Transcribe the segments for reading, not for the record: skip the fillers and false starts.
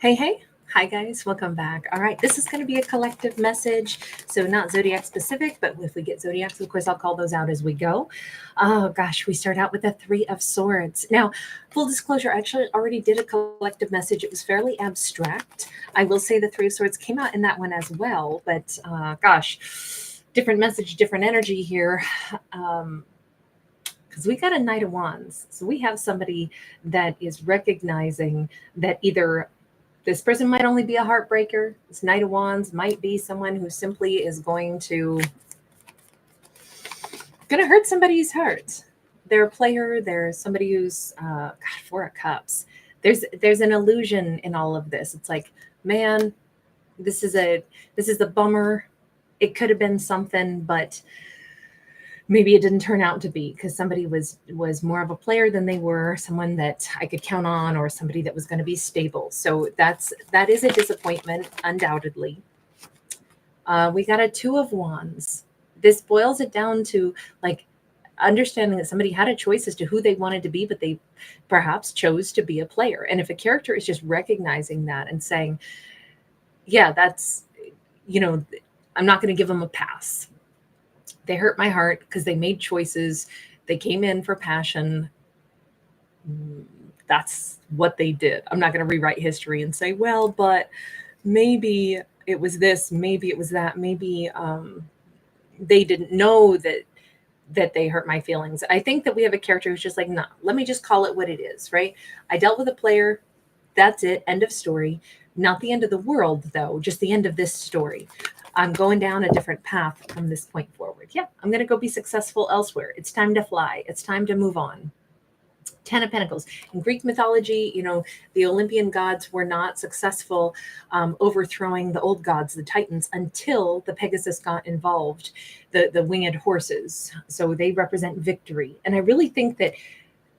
Hey, hey. Hi, guys. Welcome back. All right. This is going to be a collective message. So, not zodiac specific, but if we get zodiacs, of course, I'll call those out as we go. Oh, gosh. We start out with the Three of Swords. Now, full disclosure, I actually already did a collective message. It was fairly abstract. I will say the Three of Swords came out in that one as well, but gosh, different message, different energy here. Because we got a Knight of Wands. So, we have somebody that is recognizing that either this person might only be a heartbreaker. This Knight of Wands might be someone who simply is going to hurt somebody's heart. They're a player. They're somebody who's Four of Cups. There's an illusion in all of this. It's like, man, this is a bummer. It could have been something, but maybe it didn't turn out to be because somebody was more of a player than they were someone that I could count on, or somebody that was going to be stable. So that is a disappointment, undoubtedly. We got a Two of Wands. This boils it down to, like, understanding that somebody had a choice as to who they wanted to be, but they perhaps chose to be a player. And if a character is just recognizing that and saying, yeah, that's, you know I'm not going to give them a pass. They hurt my heart because they made choices. They came in for passion. That's what they did. I'm not going to rewrite history and say, well, but maybe it was this, maybe it was that, maybe they didn't know that they hurt my feelings. I think that we have a character who's just like, nah, let me just call it what it is, right? I dealt with a player. That's it. End of story. Not the end of the world, though, just the end of this story. I'm going down a different path from this point forward. Yeah, I'm going to go be successful elsewhere. It's time to fly. It's time to move on. Ten of Pentacles. In Greek mythology, the Olympian gods were not successful overthrowing the old gods, the Titans, until the Pegasus got involved, the winged horses. So they represent victory. And I really think that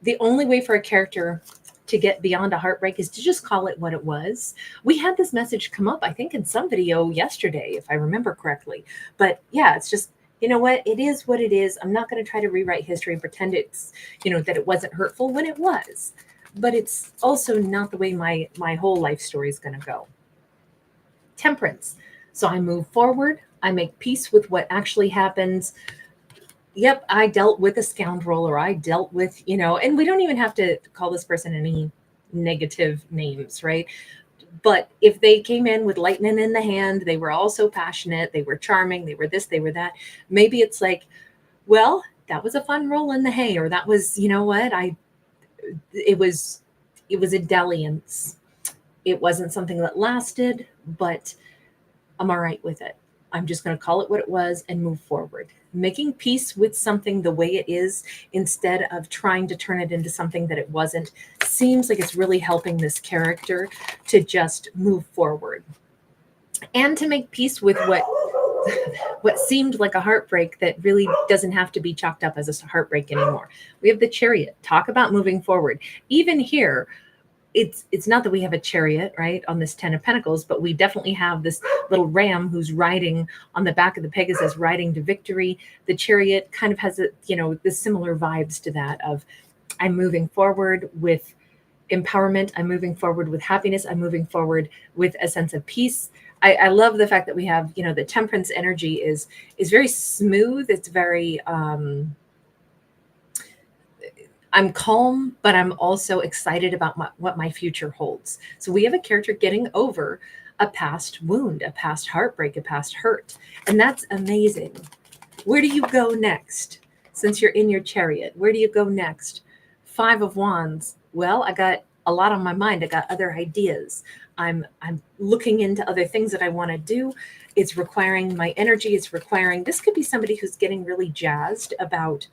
the only way for a character to get beyond a heartbreak is to just call it what it was. We had this message come up, I think, in some video yesterday, if I remember correctly. But yeah, it's just, you know what? It is what it is. I'm not going to try to rewrite history and pretend it's, that it wasn't hurtful when it was. But it's also not the way my whole life story is going to go. Temperance. So I move forward. I make peace with what actually happens. Yep, I dealt with a scoundrel, or I dealt with, and we don't even have to call this person any negative names, right? But if they came in with lightning in the hand, they were also passionate, they were charming, they were this, they were that. Maybe it's like, well, that was a fun roll in the hay, or that was, it was a dalliance. It wasn't something that lasted, but I'm all right with it. I'm just going to call it what it was and move forward. Making peace with something the way it is, instead of trying to turn it into something that it wasn't, seems like it's really helping this character to just move forward and to make peace with what seemed like a heartbreak that really doesn't have to be chalked up as a heartbreak anymore. We have the Chariot. Talk about moving forward. Even here, it's not that we have a chariot, right, on this Ten of Pentacles, but we definitely have this little ram who's riding on the back of the Pegasus, riding to victory. The Chariot kind of has the similar vibes to that of, I'm moving forward with empowerment. I'm moving forward with happiness. I'm moving forward with a sense of peace. I love the fact that we have, the temperance energy is very smooth. It's very, I'm calm, but I'm also excited about what my future holds. So we have a character getting over a past wound, a past heartbreak, a past hurt. And that's amazing. Where do you go next? Since you're in your Chariot, where do you go next? Five of Wands. Well, I got a lot on my mind. I got other ideas. I'm looking into other things that I want to do. It's requiring my energy. This could be somebody who's getting really jazzed about,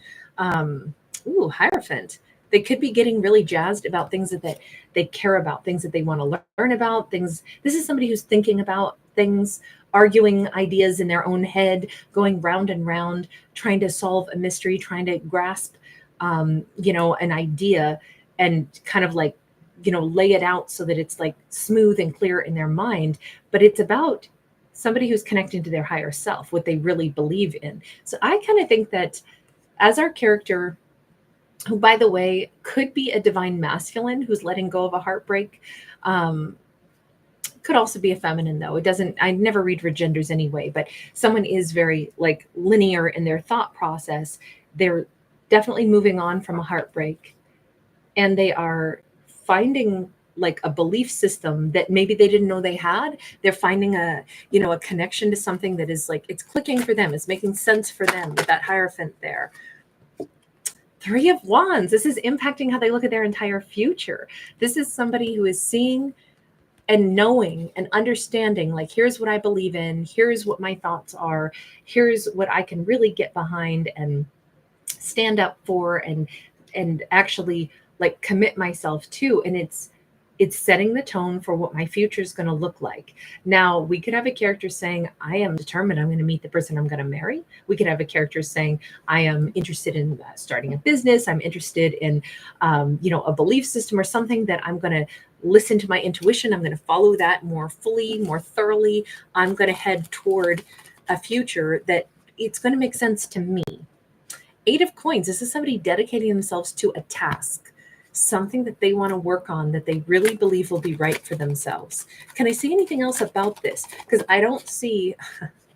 Hierophant. They could be getting really jazzed about things that they care about, things that they want to learn about, things. This is somebody who's thinking about things, arguing ideas in their own head, going round and round, trying to solve a mystery, trying to grasp, an idea and kind of like, lay it out so that it's like smooth and clear in their mind. But it's about somebody who's connecting to their higher self, what they really believe in. So I kind of think that as our character, who, by the way, could be a divine masculine who's letting go of a heartbreak, Could also be a feminine though. It doesn't, I never read for genders anyway, but someone is very like linear in their thought process. They're definitely moving on from a heartbreak, and they are finding like a belief system that maybe they didn't know they had. They're finding a, you know, a connection to something that is like, it's clicking for them. It's making sense for them with that Hierophant there. Three of Wands. This is impacting how they look at their entire future. This is somebody who is seeing and knowing and understanding, like, here's what I believe in, here's what my thoughts are, here's what I can really get behind and stand up for, and actually like commit myself to. And it's setting the tone for what my future is going to look like. Now, we could have a character saying, I am determined I'm going to meet the person I'm going to marry. We could have a character saying, I am interested in starting a business. I'm interested in, you know, a belief system or something that I'm going to listen to my intuition. I'm going to follow that more fully, more thoroughly. I'm going to head toward a future that it's going to make sense to me. Eight of Coins. This is somebody dedicating themselves to a task, something that they want to work on, that they really believe will be right for themselves. Can I see anything else about this? Because I don't see.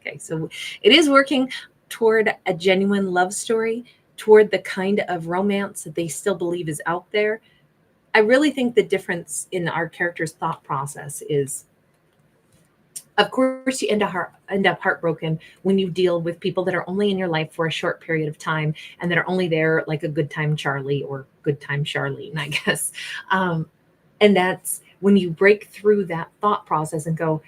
Okay, so it is working toward a genuine love story, toward the kind of romance that they still believe is out there. I really think the difference in our character's thought process is, of course, you end up heartbroken when you deal with people that are only in your life for a short period of time and that are only there like a good time Charlie or good time Charlene, I guess. And that's when you break through that thought process and go,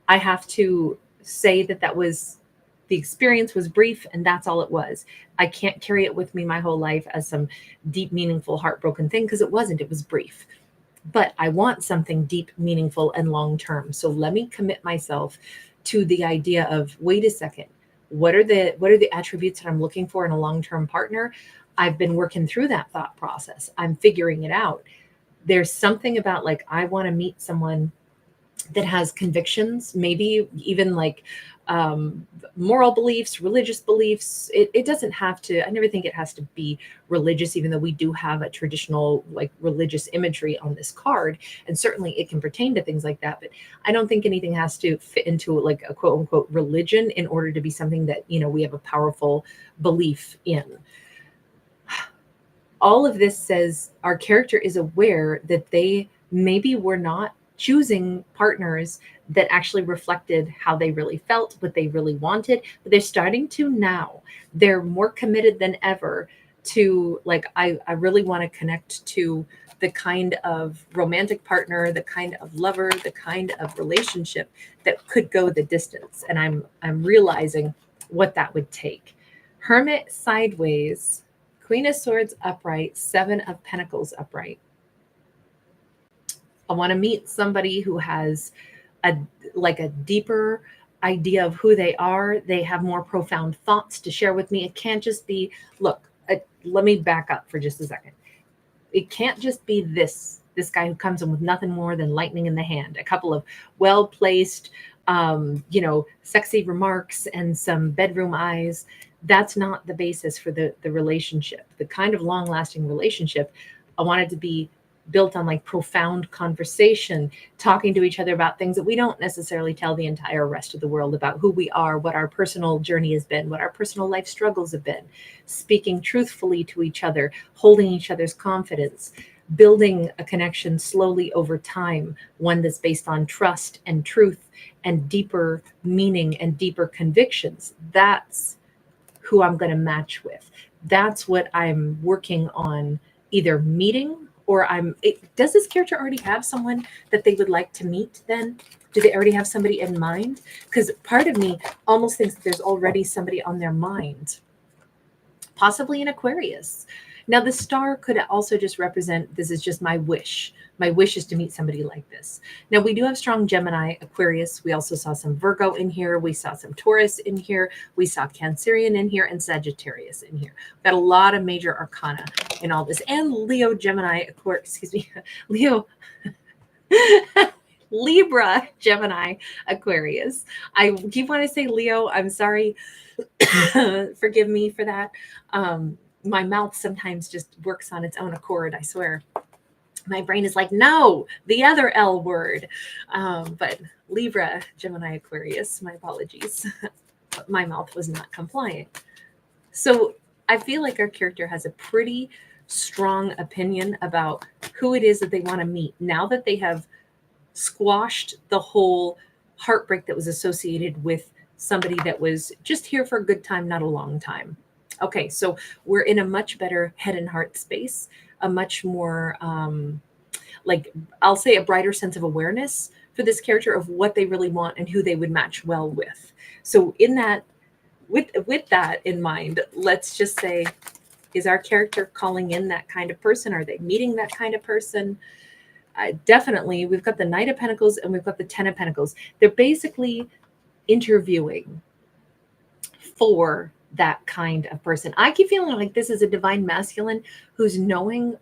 I have to say that the experience was brief and that's all it was. I can't carry it with me my whole life as some deep, meaningful, heartbroken thing, because it wasn't. It was brief. But I want something deep, meaningful, and long term. So let me commit myself to the idea of, wait a second, what are the attributes that I'm looking for in a long-term partner? I've been working through that thought process. I'm figuring it out. There's something about, like, I want to meet someone that has convictions, maybe even like moral beliefs, religious beliefs. It doesn't have to, I never think it has to be religious, even though we do have a traditional like religious imagery on this card. And certainly it can pertain to things like that. But I don't think anything has to fit into like a quote unquote religion in order to be something that, you know, we have a powerful belief in. All of this says our character is aware that they maybe were not choosing partners that actually reflected how they really felt, what they really wanted, but they're starting to now. They're more committed than ever to, like, I really want to connect to the kind of romantic partner, the kind of lover, the kind of relationship that could go the distance. And I'm realizing what that would take. Hermit sideways, Queen of Swords upright, Seven of Pentacles upright. I want to meet somebody who has a deeper idea of who they are. They have more profound thoughts to share with me. It can't just be, look, let me back up for just a second. It can't just be this guy who comes in with nothing more than lightning in the hand, a couple of well-placed, sexy remarks and some bedroom eyes. That's not the basis for the relationship. The kind of long-lasting relationship, I want it to be built on like profound conversation, talking to each other about things that we don't necessarily tell the entire rest of the world about, who we are, what our personal journey has been, what our personal life struggles have been, speaking truthfully to each other, holding each other's confidence, building a connection slowly over time, one that's based on trust and truth and deeper meaning and deeper convictions. That's who I'm going to match with. That's what I'm working on, either meeting or does this character already have someone that they would like to meet then? Do they already have somebody in mind? Because part of me almost thinks that there's already somebody on their mind, possibly an Aquarius. Now, the star could also just represent, this is just my wish. My wish is to meet somebody like this. Now, we do have strong Gemini, Aquarius. We also saw some Virgo in here. We saw some Taurus in here. We saw Cancerian in here and Sagittarius in here. We've got a lot of major arcana in all this. And Leo, Gemini, Leo, Libra, Gemini, Aquarius. I keep wanting to say Leo. I'm sorry. Forgive me for that. My mouth sometimes just works on its own accord, I swear. My brain is like, no, the other L word. But Libra, Gemini, Aquarius, my apologies. My mouth was not compliant. So I feel like our character has a pretty strong opinion about who it is that they want to meet now that they have squashed the whole heartbreak that was associated with somebody that was just here for a good time, not a long time. Okay, so we're in a much better head and heart space, a much more, like, I'll say a brighter sense of awareness for this character of what they really want and who they would match well with. So in that, with that in mind, let's just say, is our character calling in that kind of person? Are they meeting that kind of person? Definitely, we've got the Knight of Pentacles and we've got the Ten of Pentacles. They're basically interviewing for that kind of person. I keep feeling like this is a divine masculine who's knowing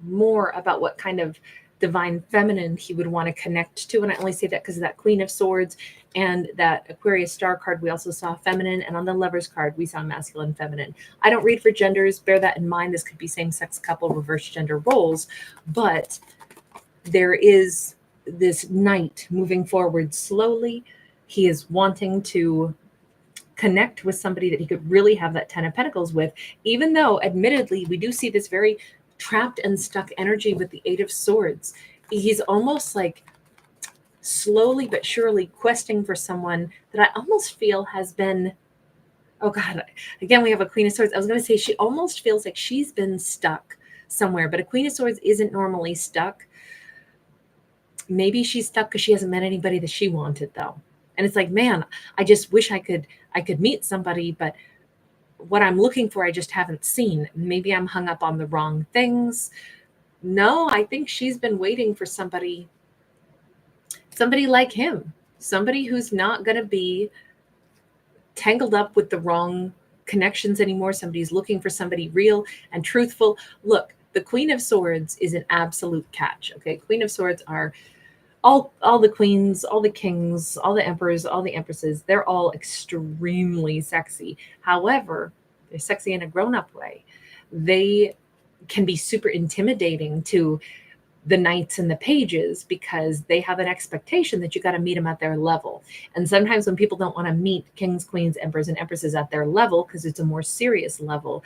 more about what kind of divine feminine he would want to connect to. And I only say that because of that Queen of Swords and that Aquarius star card. We also saw feminine, and on the Lovers card we saw masculine, feminine. I don't read for genders, bear that in mind. This could be same-sex couple, reverse gender roles, but there is this knight moving forward slowly. He is wanting to connect with somebody that he could really have that Ten of Pentacles with, even though admittedly we do see this very trapped and stuck energy with the Eight of Swords. He's almost like slowly but surely questing for someone that I almost feel has been, oh God, again, we have a Queen of Swords. I was going to say she almost feels like she's been stuck somewhere, but a Queen of Swords isn't normally stuck. Maybe she's stuck because she hasn't met anybody that she wanted, though. And it's like, man, I just wish I could meet somebody, but what I'm looking for, I just haven't seen. Maybe I'm hung up on the wrong things. No, I think she's been waiting for somebody like him, somebody who's not going to be tangled up with the wrong connections anymore. Somebody's looking for somebody real and truthful. Look, the Queen of Swords is an absolute catch. Okay. Queen of Swords are all the queens, all the kings, all the emperors, all the empresses. They're all extremely sexy. However, they're sexy in a grown-up way. They can be super intimidating to the knights and the pages because they have an expectation that you got to meet them at their level. And sometimes when people don't want to meet kings, queens, emperors, and empresses at their level because it's a more serious level,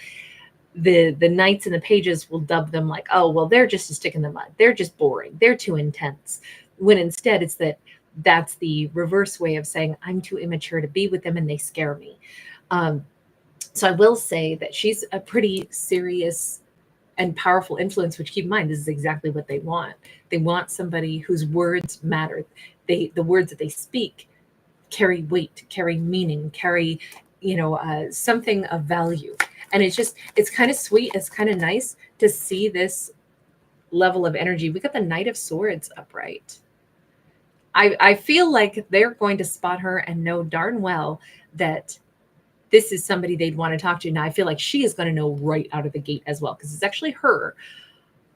the knights and the pages will dub them like, oh, well, they're just a stick in the mud. They're just boring. They're too intense. When instead it's that's the reverse way of saying I'm too immature to be with them and they scare me. So I will say that she's a pretty serious and powerful influence, which keep in mind, this is exactly what they want. They want somebody whose words matter. The words that they speak carry weight, carry meaning, carry, something of value. And it's kind of sweet. It's kind of nice to see this level of energy. We got the Knight of Swords upright. I feel like they're going to spot her and know darn well that this is somebody they'd want to talk to. Now, I feel like she is going to know right out of the gate as well, because it's actually her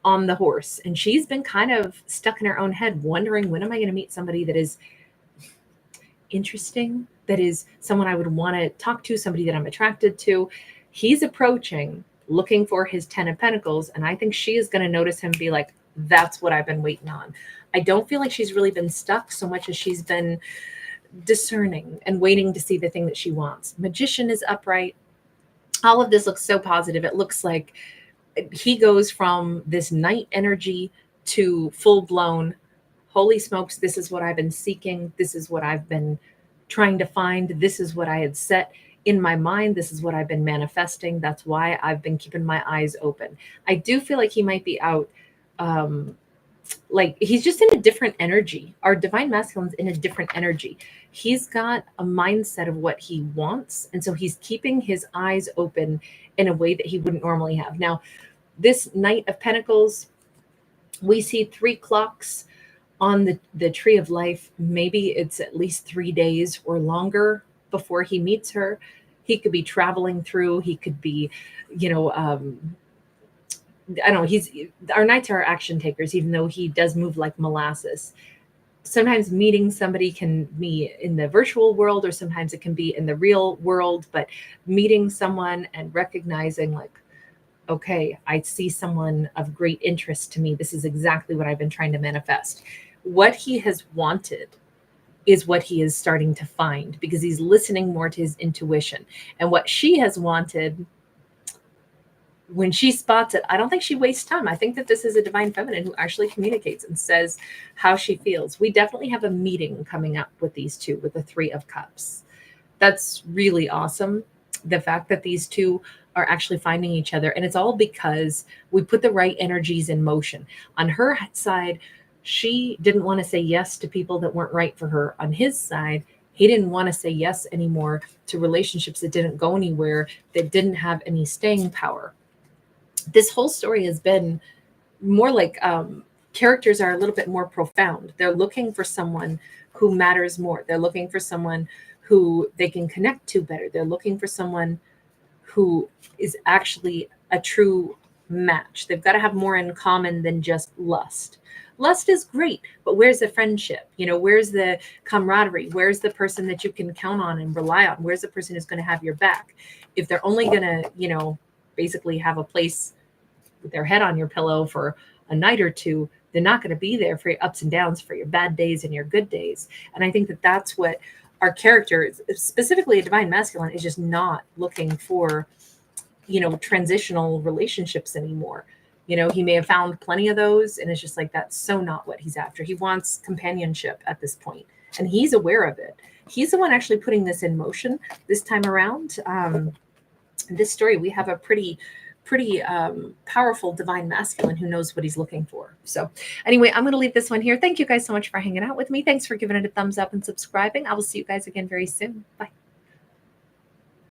on the horse. And she's been kind of stuck in her own head, wondering, when am I going to meet somebody that is interesting, that is someone I would want to talk to, somebody that I'm attracted to. He's approaching, looking for his Ten of Pentacles. And I think she is going to notice him, be like, that's what I've been waiting on. I don't feel like she's really been stuck so much as she's been discerning and waiting to see the thing that she wants. Magician is upright. All of this looks so positive. It looks like he goes from this night energy to full blown, holy smokes, this is what I've been seeking. This is what I've been trying to find. This is what I had set in my mind. This is what I've been manifesting. That's why I've been keeping my eyes open. I do feel like he might be out, like he's just in a different energy. Our divine masculine's in a different energy. He's got a mindset of what he wants. And so he's keeping his eyes open in a way that he wouldn't normally have. Now, this Knight of Pentacles, we see 3 clocks on the tree of life. Maybe it's at least 3 days or longer before he meets her. He could be traveling through, he could be, I don't know, our knights are action takers, even though he does move like molasses. Sometimes meeting somebody can be in the virtual world, or sometimes it can be in the real world, but meeting someone and recognizing like, okay, I see someone of great interest to me. This is exactly what I've been trying to manifest. What he has wanted is what he is starting to find because he's listening more to his intuition. And what she has wanted, when she spots it, I don't think she wastes time. I think that this is a divine feminine who actually communicates and says how she feels. We definitely have a meeting coming up with these two, with the Three of Cups. That's really awesome. The fact that these two are actually finding each other. And it's all because we put the right energies in motion. On her side, she didn't want to say yes to people that weren't right for her. On his side, he didn't want to say yes anymore to relationships that didn't go anywhere, that didn't have any staying power. This whole story has been more like characters are a little bit more profound. They're looking for someone who matters more. They're looking for someone who they can connect to better. They're looking for someone who is actually a true match. They've got to have more in common than just lust. Lust is great, but where's the friendship? You know, where's the camaraderie? Where's the person that you can count on and rely on? Where's the person who's going to have your back? If they're only going to, you know, basically have a place with their head on your pillow for a night or two, they're not going to be there for your ups and downs, for your bad days and your good days. And I think that that's what our character, specifically a divine masculine, is just not looking for, you know, transitional relationships anymore. You know, he may have found plenty of those, and it's just like, that's so not what he's after. He wants companionship at this point, and he's aware of it. He's the one actually putting this in motion this time around. In this story, we have a pretty powerful divine masculine who knows what he's looking for. So anyway, I'm going to leave this one here. Thank you guys so much for hanging out with me. Thanks for giving it a thumbs up and subscribing. I will see you guys again very soon. Bye.